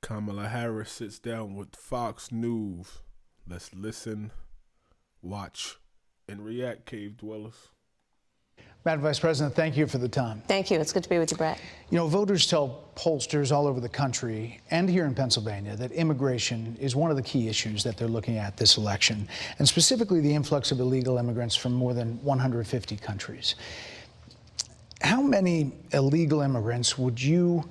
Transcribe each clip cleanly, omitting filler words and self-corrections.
Kamala Harris sits down with Fox News. Let's listen, watch, and react, cave dwellers. Madam Vice President, thank you for the time. Thank you. It's good to be with you, Brett. You know, voters tell pollsters all over the country and here in Pennsylvania that immigration is one of the key issues that they're looking at this election, and specifically the influx of illegal immigrants from more than 150 countries. How many illegal immigrants would you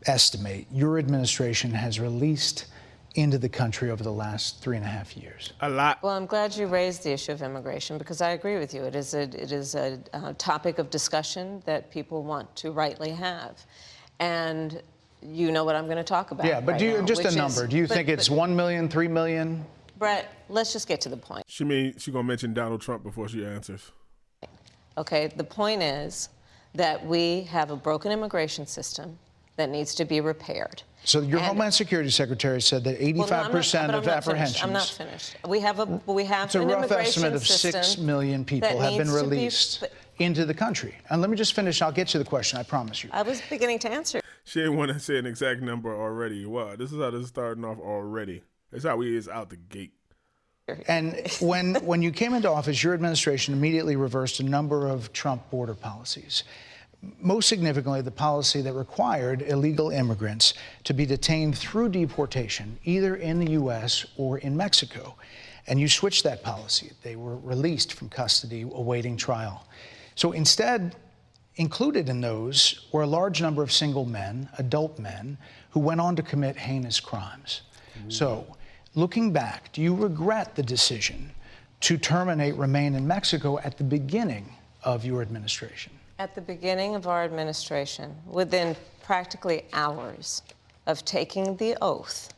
estimate your administration has released into the country over the last 3.5 years? A lot. Well, I'm glad you raised the issue of immigration because I agree with you. It is a topic of discussion that people want to rightly have. And you know what I'm going to talk about. Yeah, but right now, just a number. Do you think it's 1 million, 3 million? Brett, let's just get to the point. She's going to mention Donald Trump before she answers. Okay, the point is that we have a broken immigration system that needs to be repaired. So your Homeland Security Secretary said that 85% of apprehensions. I'm not finished. We have an immigration system. It's a rough estimate of 6 million people have been released into the country. And let me just finish. I'll get to the question, I promise you. I was beginning to answer. She didn't want to say an exact number already. Wow, this is how this is starting off already. That's how he is out the gate. And when you came into office, your administration immediately reversed a number of Trump border policies. Most significantly, the policy that required illegal immigrants to be detained through deportation, either in the U.S. or in Mexico. And you switched that policy. They were released from custody awaiting trial. So instead, included in those were a large number of single men, adult men, who went on to commit heinous crimes. So, looking back, do you regret the decision to terminate Remain in Mexico at the beginning of your administration? At the beginning of our administration, within practically hours of taking the oath,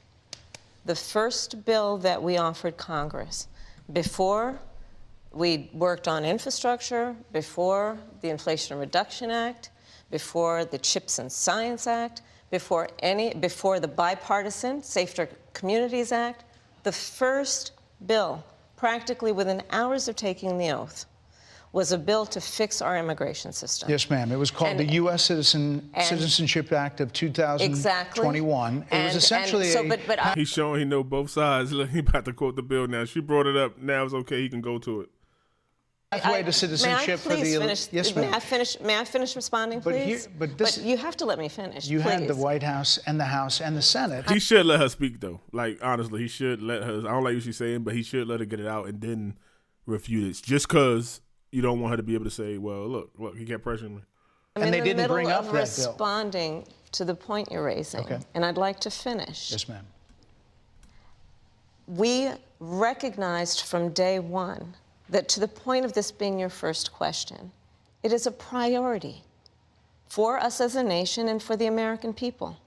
the first bill that we offered Congress, before we worked on infrastructure, before the Inflation Reduction Act, before the CHIPS and Science Act, before the bipartisan Safer Communities Act, the first bill, practically within hours of taking the oath, was a bill to fix our immigration system. Yes, ma'am. It was called the U.S. Citizenship Act of 2021. Exactly. It was essentially He's showing he know both sides. Look, he about to quote the bill now. She brought it up. Now it's okay. He can go to it. Pathway to citizenship for the... Finish? Yes, ma'am. May I finish responding, please? But you have to let me finish, You please. had the White House and the House and the Senate. He should let her speak, though. Like, honestly, he should let her. I don't like what she's saying, but he should let her get it out and then refute it. Just because you don't want her to be able to say, well, look, he kept pressuring me. And they didn't bring up that bill. I'm responding to the point you're raising, and I'd like to finish. Yes, ma'am. We recognized from day one that, to the point of this being your first question, it is a priority for us as a nation and for the American people.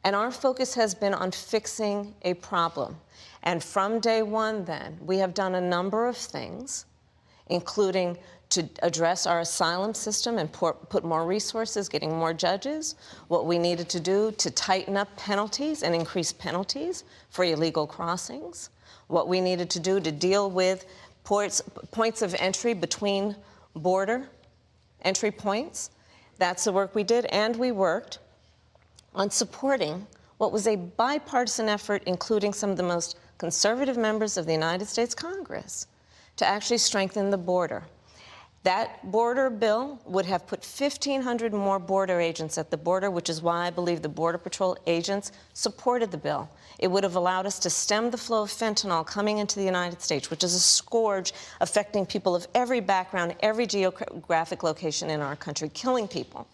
And our focus has been on fixing a problem. And from day one, then, we have done a number of things, including to address our asylum system and put more resources, getting more judges, what we needed to do to tighten up penalties and increase penalties for illegal crossings, what we needed to do to deal with points of entry between border entry points. That's the work we did, and we worked on supporting what was a bipartisan effort, including some of the most conservative members of the United States Congress, to actually strengthen the border. That border bill would have put 1,500 more border agents at the border, which is why I believe the Border Patrol agents supported the bill. It would have allowed us to stem the flow of fentanyl coming into the United States, which is a scourge affecting people of every background, every geographic location in our country, killing people.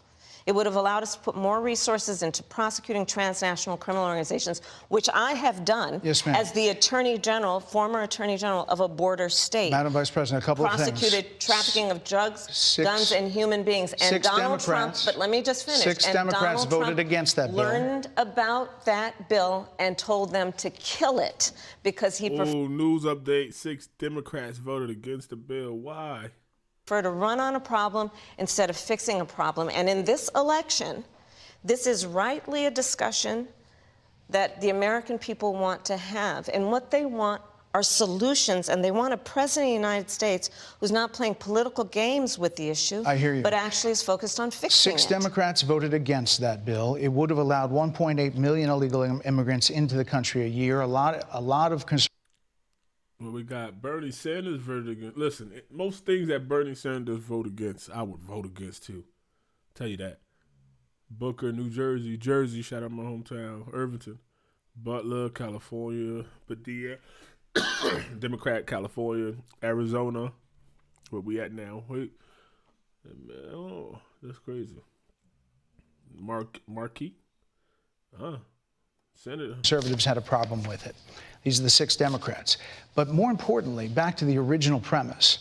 It would have allowed us to put more resources into prosecuting transnational criminal organizations, which I have done as the Attorney General, former Attorney General of a border state. Madam Vice President, a couple of things. Prosecuted trafficking of drugs, guns, and human beings. And Donald Trump, but let me just finish. 6 Democrats voted against that bill. Learned about that bill and told them to kill it because he news update, 6 Democrats voted against the bill. Why? For to run on a problem instead of fixing a problem. And in this election, this is rightly a discussion that the American people want to have. And what they want are solutions, and they want a president of the United States who's not playing political games with the issue, I hear you. but actually is focused on fixing it. 6 Democrats voted against that bill. It would have allowed 1.8 million illegal immigrants into the country a year. A lot of concern. Well, we got Bernie Sanders voted against. Listen, most things that Bernie Sanders vote against, I would vote against too. Tell you that. Booker, New Jersey, shout out my hometown, Irvington, Butler, California, Padilla, Democrat, California, Arizona, where we at now. Wait, oh, that's crazy. Markey, Senator. Conservatives had a problem with it. These are the 6 Democrats. But more importantly, back to the original premise,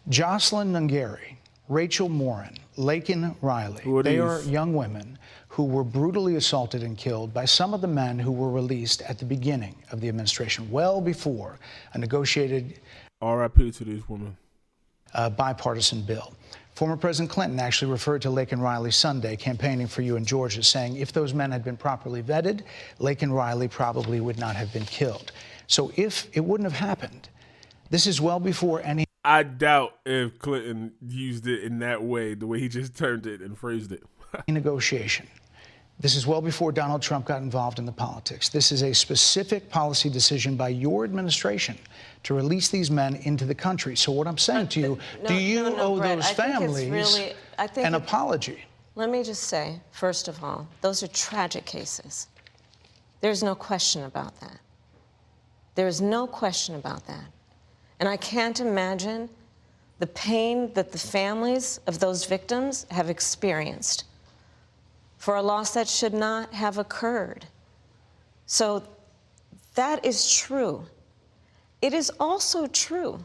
Jocelyn Nungari, Rachel Morin, Laken Riley, they are young women who were brutally assaulted and killed by some of the men who were released at the beginning of the administration, well before a negotiated R.I.P. to these women. Bipartisan bill. Former President Clinton actually referred to Laken Riley Sunday, campaigning for you in Georgia, saying if those men had been properly vetted, Laken Riley probably would not have been killed. So if it wouldn't have happened, this is well before any... I doubt if Clinton used it in that way, the way he just turned it and phrased it. negotiation. This is well before Donald Trump got involved in the politics. This is a specific policy decision by your administration to release these men into the country. So what I'm saying to you, do you owe Brett, those families an apology? Let me just say, first of all, those are tragic cases. There's no question about that. There is no question about that. And I can't imagine the pain that the families of those victims have experienced for a loss that should not have occurred. So that is true. It is also true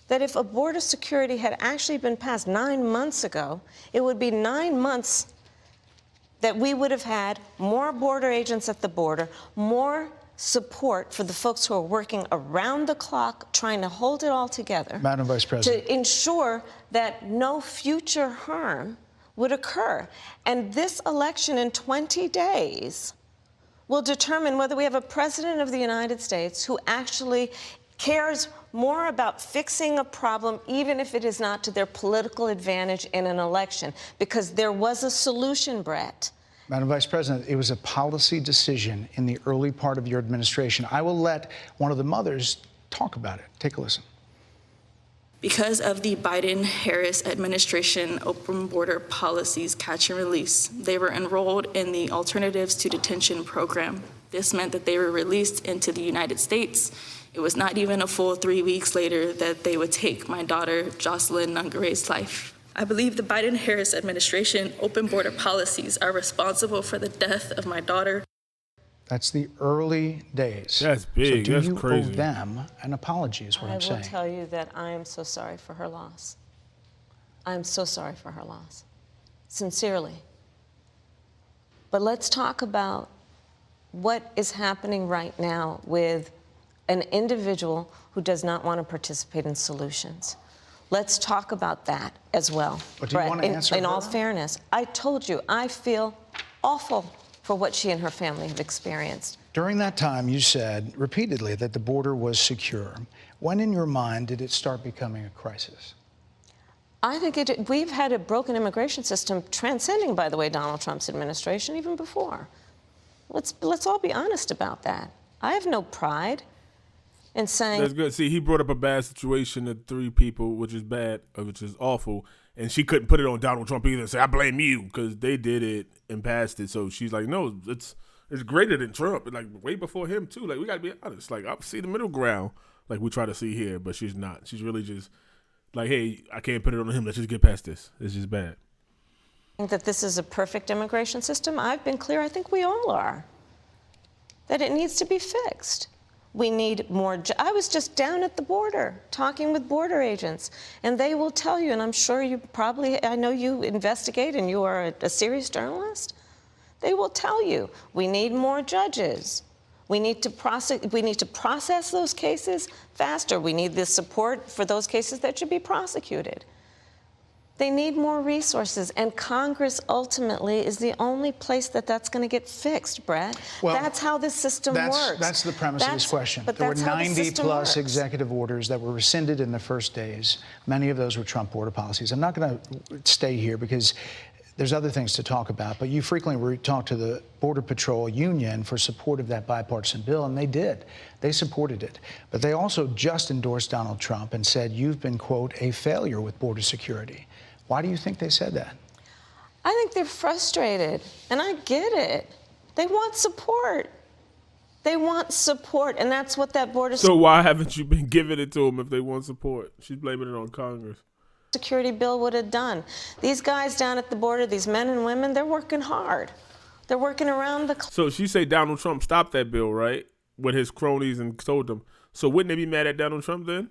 that if a border security had actually been passed 9 months ago, it would be 9 months that we would have had more border agents at the border, more support for the folks who are working around the clock trying to hold it all together. Madam Vice President. To ensure that no future harm would occur. And this election in 20 days will determine whether we have a president of the United States who actually cares more about fixing a problem, even if it is not to their political advantage in an election, because there was a solution, Brett. Madam Vice President, it was a policy decision in the early part of your administration. I will let one of the mothers talk about it. Take a listen. Because of the Biden-Harris administration open border policies catch and release, they were enrolled in the Alternatives to Detention program. This meant that they were released into the United States. It was not even a full 3 weeks later that they would take my daughter, Jocelyn Nungari's life. I believe the Biden-Harris administration open border policies are responsible for the death of my daughter. That's the early days. That's big. So That's do you crazy. owe them an apology is what I'm saying. I will tell you that I am so sorry for her loss. I am so sorry for her loss. Sincerely. But let's talk about what is happening right now with an individual who does not want to participate in solutions. Let's talk about that as well. But do you want to answer in her? all fairness, I told you, I feel awful for what she and her family have experienced. During that time, you said repeatedly that the border was secure. When in your mind did it start becoming a crisis? I think we've had a broken immigration system transcending, by the way, Donald Trump's administration, even before. Let's all be honest about that. I have no pride in saying... That's good. See, he brought up a bad situation to 3 people, which is bad, which is awful, and she couldn't put it on Donald Trump either and say, I blame you, because they did it and passed it. So she's like, no, it's greater than Trump. Like, way before him, too. Like, we got to be honest. Like, I see the middle ground, like we try to see here, but she's not. She's really just like, hey, I can't put it on him. Let's just get past this. It's just bad. I think that this is a perfect immigration system. I've been clear, I think we all are, that it needs to be fixed. We need more. I was just down at the border talking with border agents, and they will tell you, and I'm sure you probably, I know you investigate and you are a serious journalist. They will tell you, we need more judges. We need to process those cases faster. We need the support for those cases that should be prosecuted. They need more resources, and Congress ultimately is the only place that's going to get fixed, Brett. Well, that's how this system works. That's the premise of this question. But There were that's how the 90 system plus works. executive orders that were rescinded in the first days. Many of those were Trump border policies. I'm not going to stay here because there's other things to talk about, but you frequently talk to the Border Patrol Union for support of that bipartisan bill, and they did. They supported it. But they also just endorsed Donald Trump and said, you've been, quote, a failure with border security. Why do you think they said that? I think they're frustrated, and I get it. They want support. They want support, and that's what that border So why haven't you been giving it to them if they want support? She's blaming it on Congress. security bill would have done. These guys down at the border, these men and women, they're working hard. They're working around the clock. So she say Donald Trump stopped that bill, right? With his cronies and told them. So wouldn't they be mad at Donald Trump then?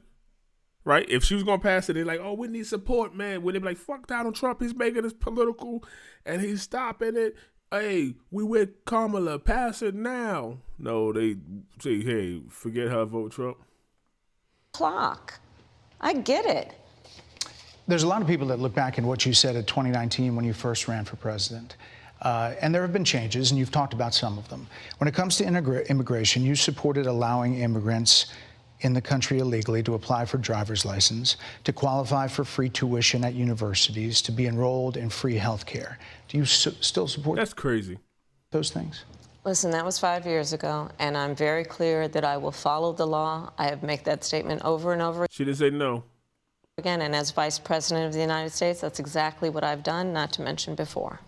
Right? If she was going to pass it, they're like, oh, we need support, man. Would they be like, fuck Donald Trump, he's making this political and he's stopping it. Hey, we with Kamala, pass it now. No, they say, hey, forget her, vote Trump. I get it. There's a lot of people that look back at what you said in 2019 when you first ran for president. And there have been changes, and you've talked about some of them. When it comes to immigration, you supported allowing immigrants in the country illegally to apply for driver's license, to qualify for free tuition at universities, to be enrolled in free health care. Do you still support That's crazy. those things? Listen, that was 5 years ago, and I'm very clear that I will follow the law. I have made that statement over and over She didn't say no. again, and as Vice President of the United States, that's exactly what I've done, not to mention before.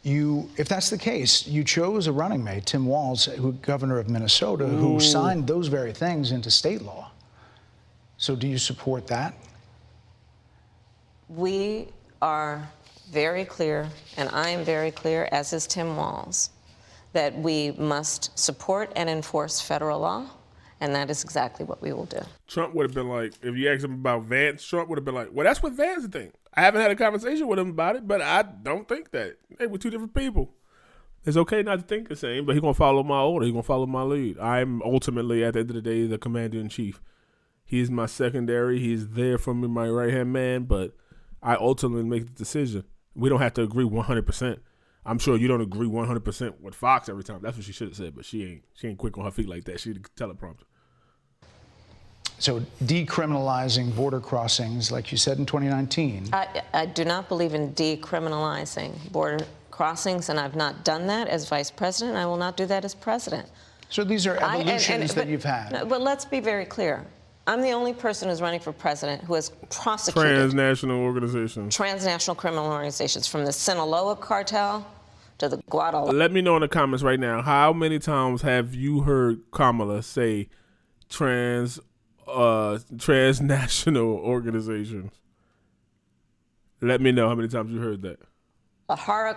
If that's the case, you chose a running mate, Tim Walz, governor of Minnesota, who signed those very things into state law. So do you support that? We are very clear, and I am very clear, as is Tim Walz, that we must support and enforce federal law, and that is exactly what we will do. Trump would have been like, if you asked him about Vance, Trump would have been like, well, that's what Vance thinks. I haven't had a conversation with him about it, but I don't think that. They were two different people. It's okay not to think the same, but he's going to follow my order. He's going to follow my lead. I'm ultimately, at the end of the day, the commander-in-chief. He's my secondary. He's there for me, my right-hand man, but I ultimately make the decision. We don't have to agree 100%. I'm sure you don't agree 100% with Fox every time. That's what she should have said, but she ain't quick on her feet like that. She had a teleprompter. So decriminalizing border crossings, like you said in 2019. I do not believe in decriminalizing border crossings, and I've not done that as vice president. I will not do that as president. So these are evolutions that you've had. But let's be very clear. I'm the only person who's running for president who has prosecuted Transnational organizations. transnational criminal organizations, from the Sinaloa cartel to the Guadalajara. Let me know in the comments right now, how many times have you heard Kamala say transnational organizations? Let me know how many times you heard that. Guadalajara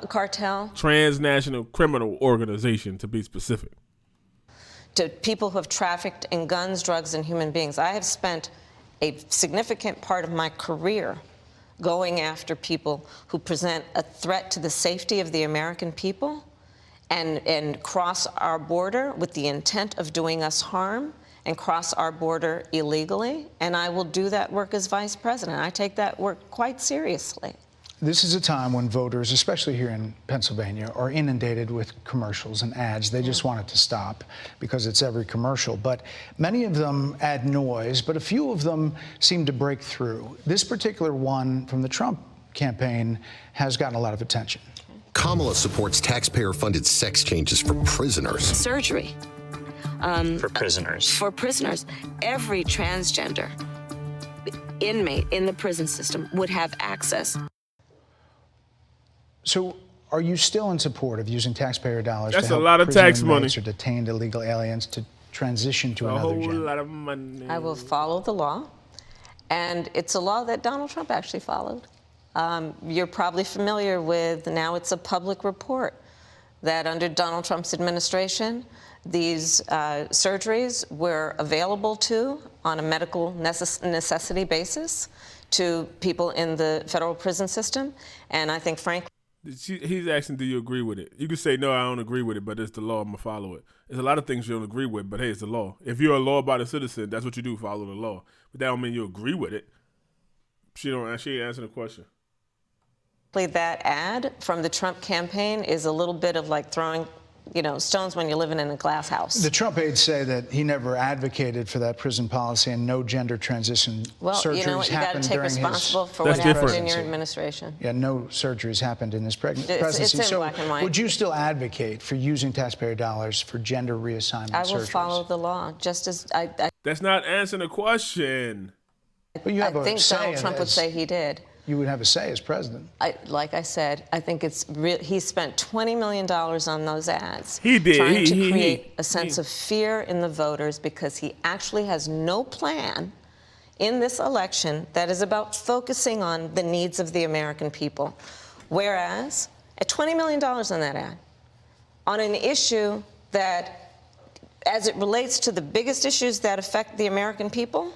cartel. Transnational criminal organization, to be specific. To people who have trafficked in guns, drugs, and human beings. I have spent a significant part of my career going after people who present a threat to the safety of the American people and cross our border with the intent of doing us harm and cross our border illegally. And I will do that work as vice president. I take that work quite seriously. This is a time when voters, especially here in Pennsylvania, are inundated with commercials and ads. They just want it to stop because it's every commercial. But many of them add noise, but a few of them seem to break through. This particular one from the Trump campaign has gotten a lot of attention. Kamala supports taxpayer-funded sex changes for prisoners. Surgery. For prisoners. For prisoners. Every transgender inmate in the prison system would have access. So are you still in support of using taxpayer dollars That's to help a lot of prison tax inmates money. or detained illegal aliens to transition to A another whole gender? lot of money. I will follow the law, and it's a law that Donald Trump actually followed. You're probably familiar with, now it's a public report, that under Donald Trump's administration, these surgeries were available on a medical necessity basis to people in the federal prison system. And I think, frankly, He's asking, do you agree with it? You can say, no, I don't agree with it, but it's the law, I'm going to follow it. There's a lot of things you don't agree with, but hey, it's the law. If you're a law-abiding citizen, that's what you do, follow the law. But that don't mean you agree with it. She ain't answering the question. That ad from the Trump campaign is a little bit of like throwing, stones when you're living in a glass house. The Trump aides say that he never advocated for that prison policy and no gender transition surgeries you know what? You got to take responsible for what happened in your administration. Yeah, no surgeries happened in his presidency. It's in black and white. Would you still advocate for using taxpayer dollars for gender reassignment surgeries? I will follow the law, just as I That's not answering the question. But you have I think Donald Trump would say he did. You would have a say as president. Like I said, I think it's real. He spent $20 million on those ads. He did. Trying to create a sense of fear in the voters because he actually has no plan in this election that is about focusing on the needs of the American people. Whereas, at $20 million on that ad, on an issue that, as it relates to the biggest issues that affect the American people,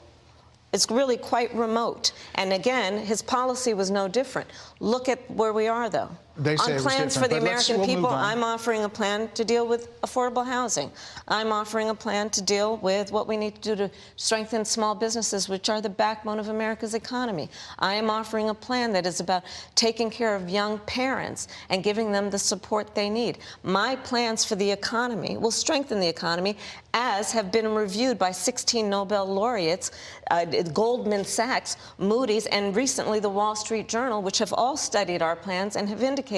it's really quite remote. And again, his policy was no different. Look at where we are, though. They say on plans for the American people, we'll I'm offering a plan to deal with affordable housing. I'm offering a plan to deal with what we need to do to strengthen small businesses, which are the backbone of America's economy. I am offering a plan that is about taking care of young parents and giving them the support they need. My plans for the economy will strengthen the economy, as have been reviewed by 16 Nobel laureates, Goldman Sachs, Moody's, and recently the Wall Street Journal, which have all studied our plans and have indicated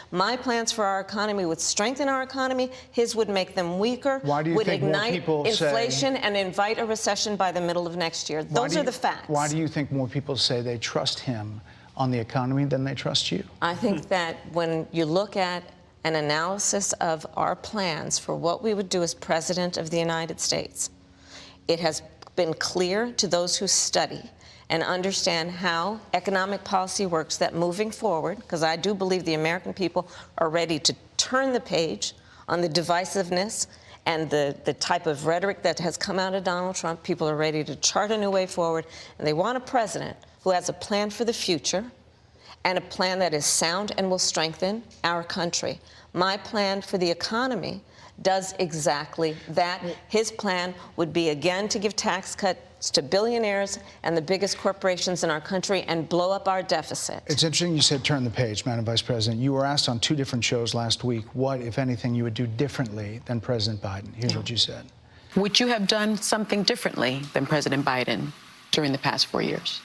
my plans for our economy would strengthen our economy, his would make them weaker, would ignite inflation and invite a recession by the middle of next year. Those are the facts. Why do you think more people say they trust him on the economy than they trust you? I think that when you look at an analysis of our plans for what we would do as President of the United States, it has been clear to those who study and understand how economic policy works that moving forward, because I do believe the American people are ready to turn the page on the divisiveness and the type of rhetoric that has come out of Donald Trump. People are ready to chart a new way forward, and they want a president who has a plan for the future and a plan that is sound and will strengthen our country. My plan for the economy does exactly that. His plan would be, again, to give tax cuts to billionaires and the biggest corporations in our country and blow up our deficit. It's interesting you said turn the page, Madam Vice President. You were asked on 2 different shows last week what, if anything, you would do differently than President Biden. Here's what you said. Would you have done something differently than President Biden during the past 4 years?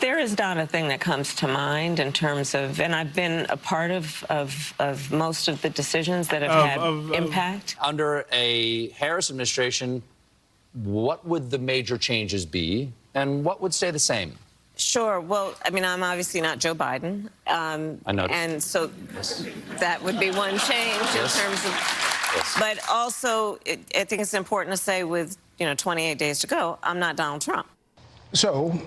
There is not a thing that comes to mind in terms of, and I've been a part of most of the decisions that have had impact. Under a Harris administration, what would the major changes be, and what would stay the same? Sure. Well, I mean, I'm obviously not Joe Biden. I know. And so that would be one change in terms of, but also I think it's important to say with, 28 days to go, I'm not Donald Trump. So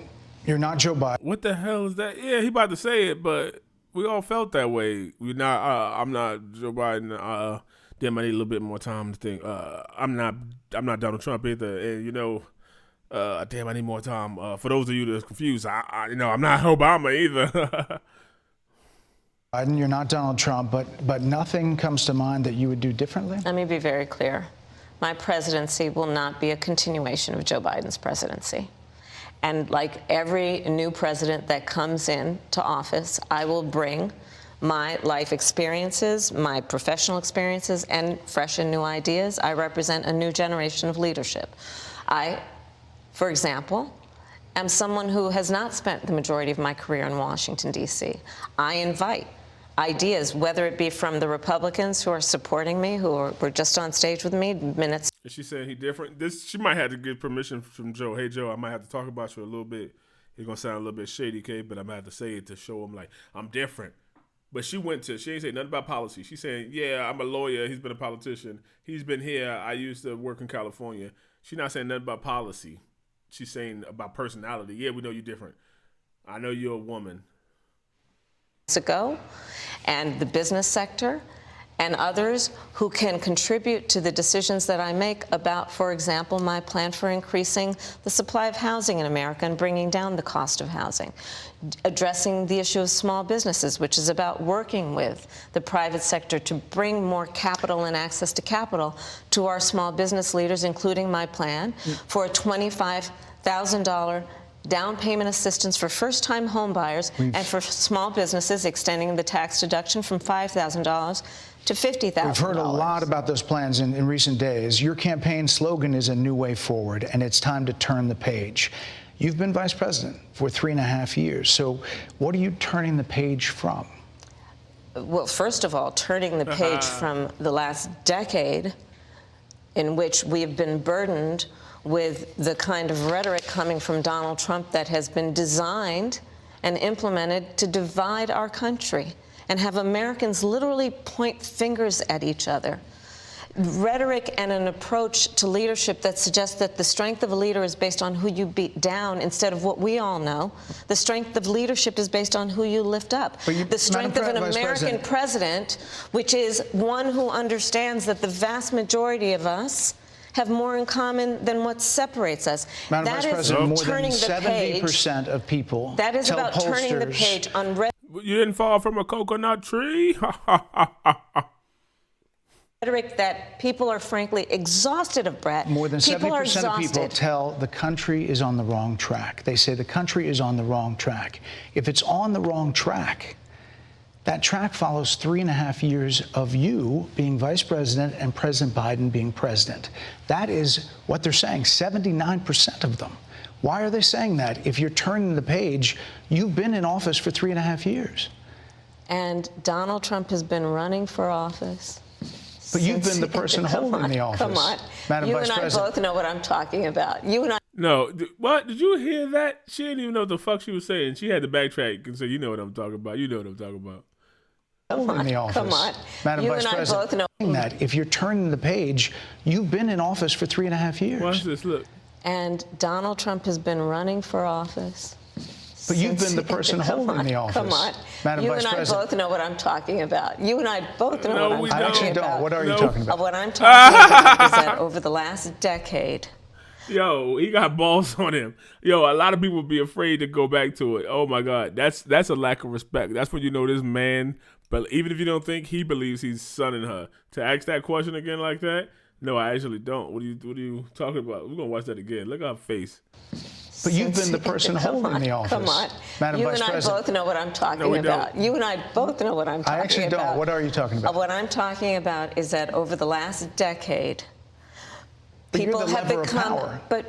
you're not Joe Biden. What the hell is that? Yeah, he about to say it, but we all felt that way. I'm not Joe Biden. Damn, I need a little bit more time to think. I'm not Donald Trump either. And damn, I need more time. For those of you that's confused, I'm not Obama either. Biden, you're not Donald Trump, but nothing comes to mind that you would do differently? Let me be very clear. My presidency will not be a continuation of Joe Biden's presidency. And like every new president that comes into office, I will bring my life experiences, my professional experiences, and fresh and new ideas. I represent a new generation of leadership. I, for example, am someone who has not spent the majority of my career in Washington, D.C. I invite ideas, whether it be from the Republicans who are supporting me, who were just on stage with me minutes. Is she saying he different? She might have to get permission from Joe. Hey, Joe, I might have to talk about you a little bit. It's going to sound a little bit shady, Kay, but I'm going to have to say it to show him, like, I'm different. But she ain't say nothing about policy. She's saying, yeah, I'm a lawyer. He's been a politician. He's been here. I used to work in California. She's not saying nothing about policy. She's saying about personality. Yeah, we know you're different. I know you're a woman. Ago, and the business sector and others who can contribute to the decisions that I make about, for example, my plan for increasing the supply of housing in America and bringing down the cost of housing, addressing the issue of small businesses, which is about working with the private sector to bring more capital and access to capital to our small business leaders, including my plan for a $25,000 down payment assistance for first-time home buyers and for small businesses, extending the tax deduction from $5,000 to $50,000. We've heard a lot about those plans in recent days. Your campaign slogan is a new way forward, and it's time to turn the page. You've been vice president for 3.5 years. So what are you turning the page from? Well, first of all, turning the page from the last decade in which we've been burdened with the kind of rhetoric coming from Donald Trump that has been designed and implemented to divide our country and have Americans literally point fingers at each other. Rhetoric and an approach to leadership that suggests that the strength of a leader is based on who you beat down instead of what we all know. The strength of leadership is based on who you lift up. The strength of an American president, which is one who understands that the vast majority of us have more in common than what separates us. Madam Vice President, more than turning the 70% of people that is tell about pollsters, turning the page on You didn't fall from a coconut tree? rhetoric that people are frankly exhausted of, Brett. More than 70% of people exhausted. tell the country is on the wrong track. They say the country is on the wrong track. If it's on the wrong track, that track follows 3.5 years of you being vice president and President Biden being president. That is what they're saying, 79% of them. Why are they saying that? If you're turning the page, you've been in office for 3.5 years. And Donald Trump has been running for office. But you've been the person holding the office. Come on. Madam You Vice and I President. both know what I'm talking about. You and I. No, what? Did you hear that? She didn't even know what the fuck she was saying. She had to backtrack and say, you know what I'm talking about. You know what I'm talking about. In the office. Come on. Madam You Vice and I President, both know that if you're turning the page, you've been in office for 3.5 years. Watch this, look. And Donald Trump has been running for office. But you've been the person holding the office. Come on. Madam You Vice and I President. both know what I'm talking about. You and I both know No, what I'm we talking I actually about. don't. What are you talking about? What I'm talking about is that over the last decade, Yo, he got balls on him. Yo, a lot of people be afraid to go back to it. Oh my God, that's a lack of respect. That's when you know this man. But even if you don't think he believes he's sonning her, to ask that question again like that, no, I actually don't. What are you talking about? We're gonna watch that again. Look at her face. But you've been the person holding the office. Come on. Madam You Vice and I President. both know what I'm talking No, we about. don't. You and I both know what I'm talking about. I actually don't. What are you talking about? What I'm talking about is that over the last decade, But you're people the have lever of become. power. But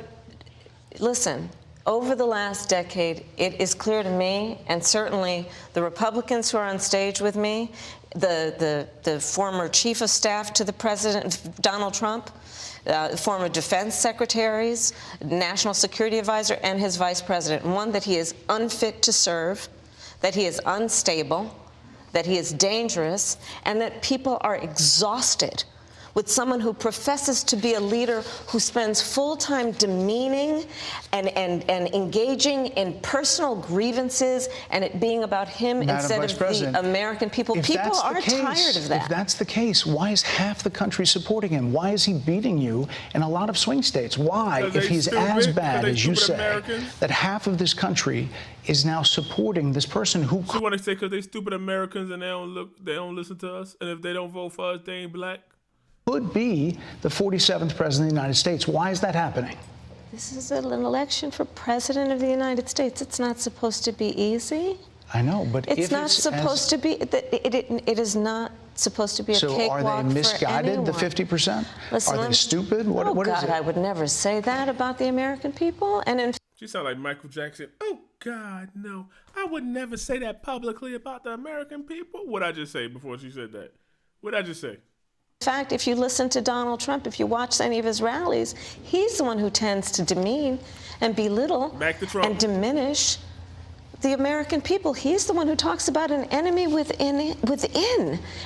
listen, over the last decade, it is clear to me, and certainly the Republicans who are on stage with me, the former chief of staff to the president, Donald Trump, former defense secretaries, national security advisor, and his vice president. One, that he is unfit to serve, that he is unstable, that he is dangerous, and that people are exhausted with someone who professes to be a leader who spends full time demeaning and engaging in personal grievances and it being about him Madam instead Vice of President, the American people. People are tired of that. If that's the case, why is half the country supporting him? Why is he beating you in a lot of swing states? Why, Because if they he's stupid, as because bad they as you stupid say, Americans? that half of this country is now supporting this person who You want to say because they stupid Americans and they don't listen to us, and if they don't vote for us, they ain't black. could be the 47th president of the United States? Why is that happening? This is an election for president of the United States. It's not supposed to be easy. I know, but It's if not it's supposed to be. It is not supposed to be a So cakewalk are they misguided, the for anyone. 50%? Listen, Are they stupid? What is God, it? I would never say that about the American people. And in She sound like Michael Jackson. Oh God, no! I would never say that publicly about the American people. What'd I just say before she said that? What'd I just say? fact, if you listen to Donald Trump, if you watch any of his rallies, he's the one who tends to demean and belittle Back to Trump. and diminish the American people. He's the one who talks about an enemy within,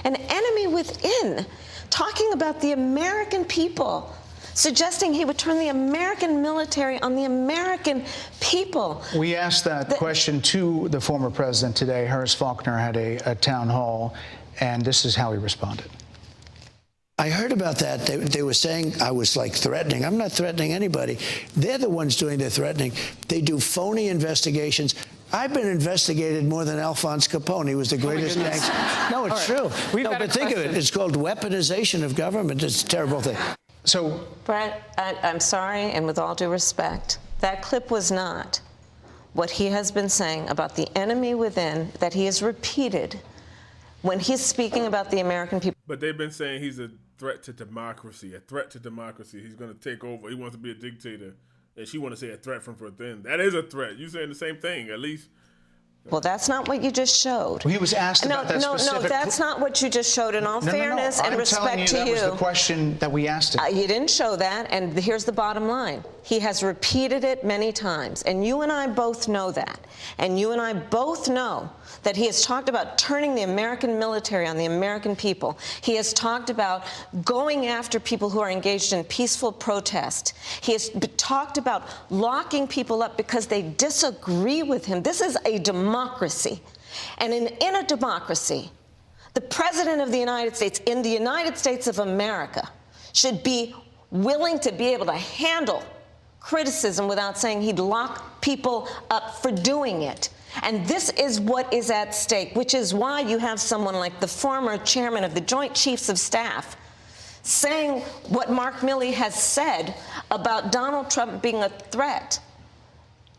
an enemy within, talking about the American people, suggesting he would turn the American military on the American people. We asked that question to the former president today. Harris Faulkner had a town hall, and this is how he responded. I heard about that. They were saying I was like threatening. I'm not threatening anybody. They're the ones doing the threatening. They do phony investigations. I've been investigated more than Alphonse Capone. He was the greatest gangster. No, it's true. No, but think of it. It's called weaponization of government. It's a terrible thing. So, Brett, I'm sorry, and with all due respect, that clip was not what he has been saying about the enemy within, that he has repeated when he's speaking about the American people. But they've been saying he's a threat to democracy, a threat to democracy. He's going to take over. He wants to be a dictator. And she want to say a threat from within. That is a threat. You're saying the same thing, at least. Well, that's not what you just showed. Well, he was asked about that specific... No, that's not what you just showed. In all fairness and respect to you... that was the question that we asked him. You didn't show that, and here's the bottom line. He has repeated it many times, and you and I both know that. And you and I both know that he has talked about turning the American military on the American people. He has talked about going after people who are engaged in peaceful protest. He has talked about locking people up because they disagree with him. This is a democracy. And in a democracy, the President of the United States, in the United States of America, should be willing to be able to handle criticism without saying he'd lock people up for doing it. And this is what is at stake, which is why you have someone like the former chairman of the Joint Chiefs of Staff saying what Mark Milley has said about Donald Trump being a threat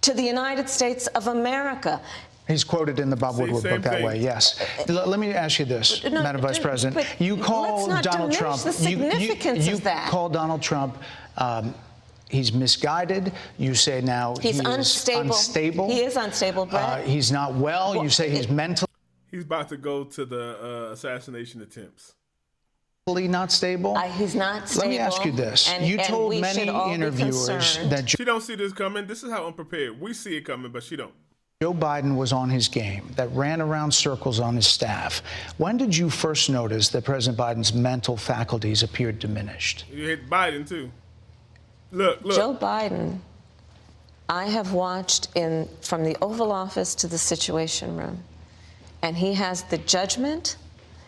to the United States of America. He's quoted in the Bob Woodward book that way, yes. Let me ask you this, Madam Vice President. You call Donald Trump... the significance of that. You call Donald Trump... he's misguided. You say now he's unstable. He is unstable, Brett. He's not well. You say he's mentally He's about to go to the assassination attempts. Not stable. He's not stable. Let me ask you this. You told many interviewers that she don't see this coming. This is how unprepared. We see it coming, but she don't. Joe Biden was on his game, that ran around circles on his staff. When did you first notice that President Biden's mental faculties appeared diminished? You hit Biden, too. Look. Joe Biden, I have watched from the Oval Office to the Situation Room, and he has the judgment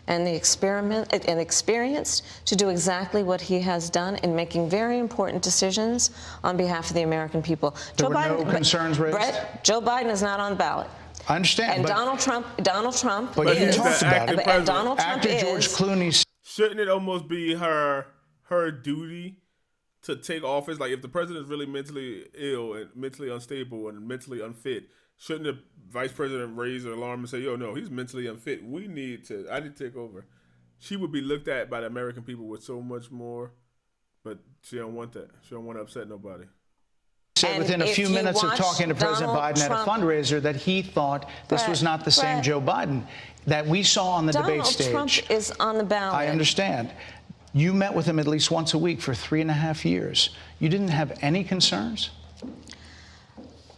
and the experience to do exactly what he has done in making very important decisions on behalf of the American people. There were no concerns raised? Brett, Joe Biden is not on the ballot. I understand. And Donald Trump But you talked about it. And Donald Trump After George Clooney... Shouldn't it almost be her duty to take office? Like, if the president is really mentally ill and mentally unstable and mentally unfit, shouldn't the vice president raise an alarm and say, yo, no, he's mentally unfit. I need to take over. She would be looked at by the American people with so much more, but she don't want that. She don't want to upset nobody. Said within a few minutes of talking to President Biden at a fundraiser that he thought this was not the same Joe Biden that we saw on the debate stage. Donald Trump is on the ballot. I understand. You met with him at least once a week for 3.5 years. You didn't have any concerns?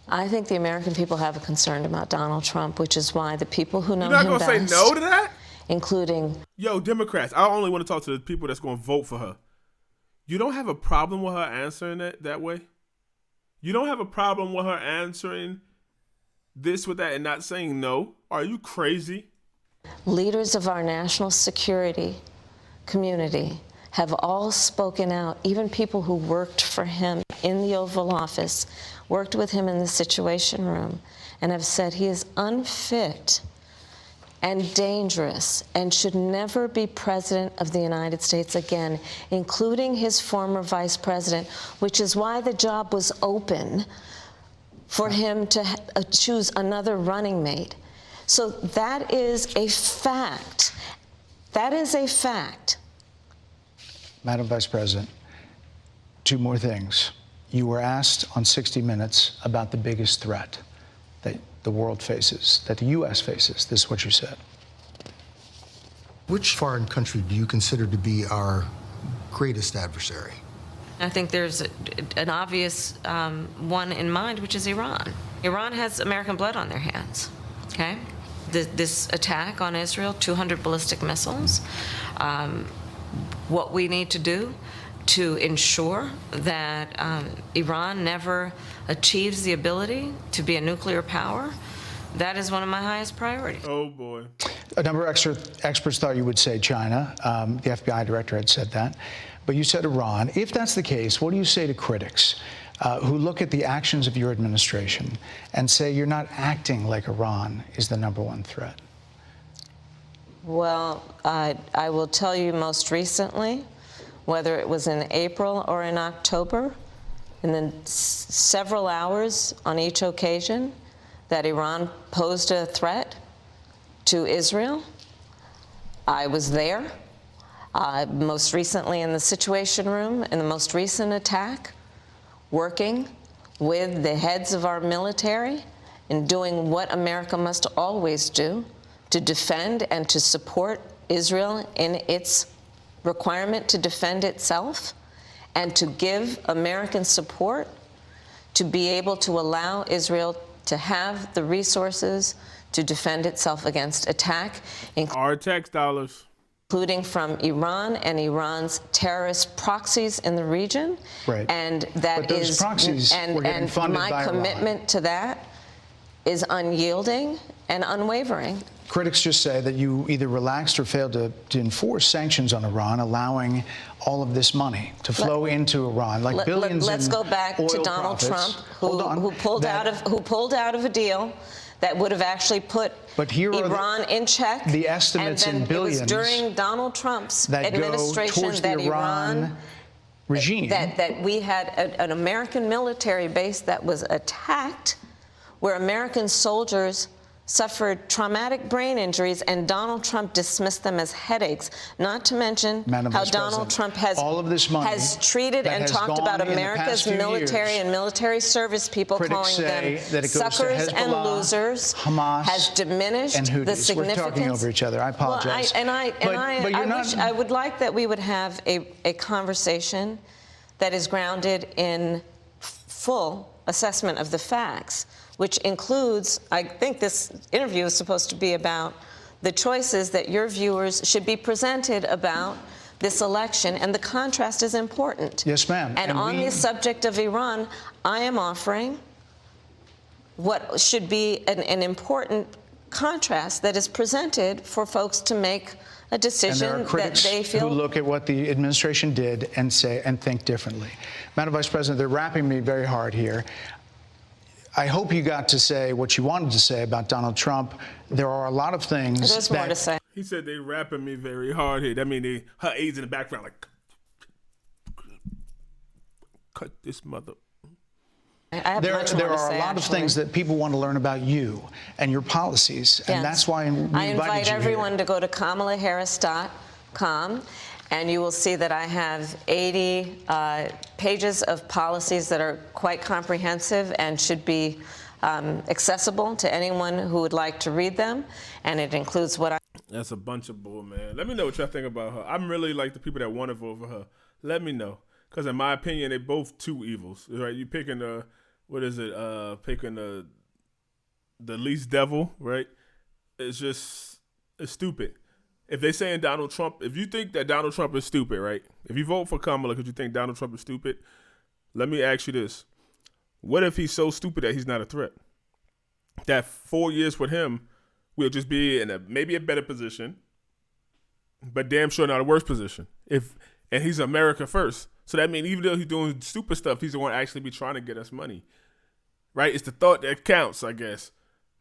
I think the American people have a concern about Donald Trump, which is why the people who know him best... You're not going to say no to that? Including... Yo, Democrats, I only want to talk to the people that's going to vote for her. You don't have a problem with her answering it that way? You don't have a problem with her answering this with that and not saying no? Are you crazy? Leaders of our national security community have all spoken out, even people who worked for him in the Oval Office, worked with him in the Situation Room, and have said he is unfit and dangerous and should never be president of the United States again, including his former vice president, which is why the job was open for him to choose another running mate. So that is a fact. That is a fact. Madam Vice President, two more things. You were asked on 60 Minutes about the biggest threat that the world faces, that the U.S. faces. This is what you said. Which foreign country do you consider to be our greatest adversary? I think there's an obvious one in mind, which is Iran. Iran has American blood on their hands, okay? This attack on Israel, 200 ballistic missiles. What we need to do to ensure that Iran never achieves the ability to be a nuclear power, that is one of my highest priorities. Oh, boy. A number of experts thought you would say China. The FBI director had said that. But you said Iran. If that's the case, what do you say to critics who look at the actions of your administration and say you're not acting like Iran is the #1 threat? Well, I will tell you most recently, whether it was in April or in October, in the several hours on each occasion, that Iran posed a threat to Israel. I was there, most recently in the Situation Room, in the most recent attack, working with the heads of our military and doing what America must always do to defend and to support Israel in its requirement to defend itself, and to give American support to be able to allow Israel to have the resources to defend itself against attack, our tax dollars, including from Iran and Iran's terrorist proxies in the region. Right. And that but those is, proxies were getting and funded my by commitment Iran. to that is unyielding and unwavering. Critics just say that you either relaxed or failed to enforce sanctions on Iran, allowing all of this money to flow into Iran, like billions. Let's go back to Donald Trump, who pulled out of a deal that would have actually put Iran in check. The estimates in billions. It was during Donald Trump's that administration go towards that the Iran regime. That we had an American military base that was attacked, where American soldiers suffered traumatic brain injuries, and Donald Trump dismissed them as headaches, not to mention how Donald Trump has treated and talked about America's military and military service people, calling them suckers and losers, Hamas, has diminished the significance. We're talking over each other. I apologize. Well, I would like that we would have a conversation that is grounded in full assessment of the facts, which includes, I think this interview is supposed to be about the choices that your viewers should be presented about this election, and the contrast is important. Yes, ma'am. And on the subject of Iran, I am offering what should be an important contrast that is presented for folks to make a decision and there are critics that they feel. Who look at what the administration did and say and think differently. Madam Vice President, they're wrapping me very hard here. I hope you got to say what you wanted to say about Donald Trump. There are a lot of things There's more to say. He said they rapping me very hard here. That means her aides in the background like, cut this mother. There are a lot of things that people want to learn about you and your policies, and that's why I invite everyone to go to KamalaHarris.com, and you will see that I have 80 pages of policies that are quite comprehensive and should be accessible to anyone who would like to read them. And it includes what I. That's a bunch of bull, man. Let me know what y'all think about her. I'm really like the people that want to vote for her. Let me know, because in my opinion, they're both two evils. Right? You picking the picking the least devil, right? It's stupid. If they saying Donald Trump, if you think that Donald Trump is stupid, right? If you vote for Kamala because you think Donald Trump is stupid, let me ask you this. What if he's so stupid that he's not a threat? That 4 years with him, we'll just be in maybe a better position, but damn sure not a worse position. And he's America first. So that means even though he's doing stupid stuff, he's the one actually be trying to get us money. Right? It's the thought that counts, I guess.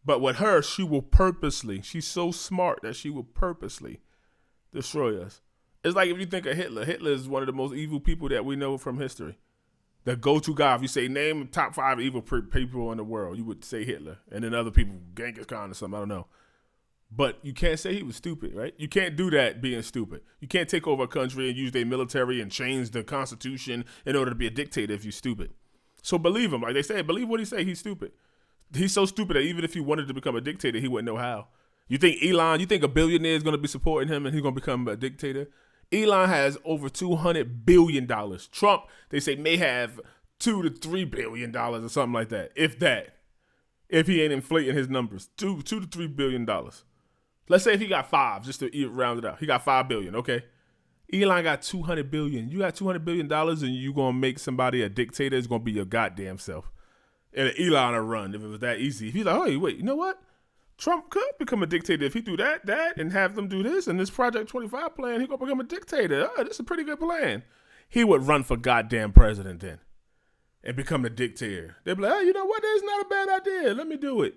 But with her, she's so smart that she will purposely destroy us. It's like if you think of Hitler. Hitler is one of the most evil people that we know from history. The go-to guy. If you say name the top 5 evil people in the world, you would say Hitler. And then other people, Genghis Khan or something, I don't know. But you can't say he was stupid, right? You can't do that being stupid. You can't take over a country and use their military and change the Constitution in order to be a dictator if you're stupid. So believe him. Like they say, believe what he say. He's stupid. He's so stupid that even if he wanted to become a dictator, he wouldn't know how. You think a billionaire is going to be supporting him and he's going to become a dictator? Elon has over $200 billion. Trump, they say, may have $2 to $3 billion or something like that. If that. If he ain't inflating his numbers. $2 to $3 billion. Let's say if he got 5, just to round it out. He got $5 billion, okay? Elon got $200 billion. You got $200 billion and you going to make somebody a dictator, it's going to be your goddamn self. And Elon will run if it was that easy. If he's like, oh, wait, you know what? Trump could become a dictator if he do that, and have them do this, and this Project 25 plan, he going to become a dictator. Oh, this is a pretty good plan. He would run for goddamn president then and become the dictator. They'd be like, oh, you know what? That's not a bad idea. Let me do it.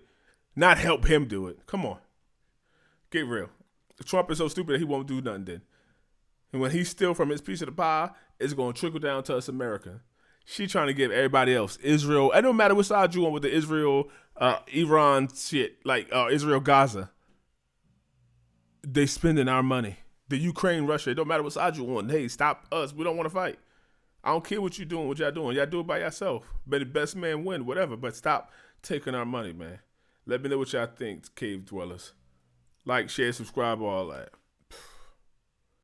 Not help him do it. Come on. Get real. Trump is so stupid that he won't do nothing then. And when he steals from his piece of the pie, it's going to trickle down to us America. She trying to give everybody else, Israel. It don't matter what side you on with the Israel, Iran shit, like Israel, Gaza. They spending our money. The Ukraine, Russia. It don't matter what side you on. Hey, stop us. We don't want to fight. I don't care what you doing, what y'all doing. Y'all do it by yourself. But the best man win, whatever. But stop taking our money, man. Let me know what y'all think, cave dwellers. Like, share, subscribe, all that.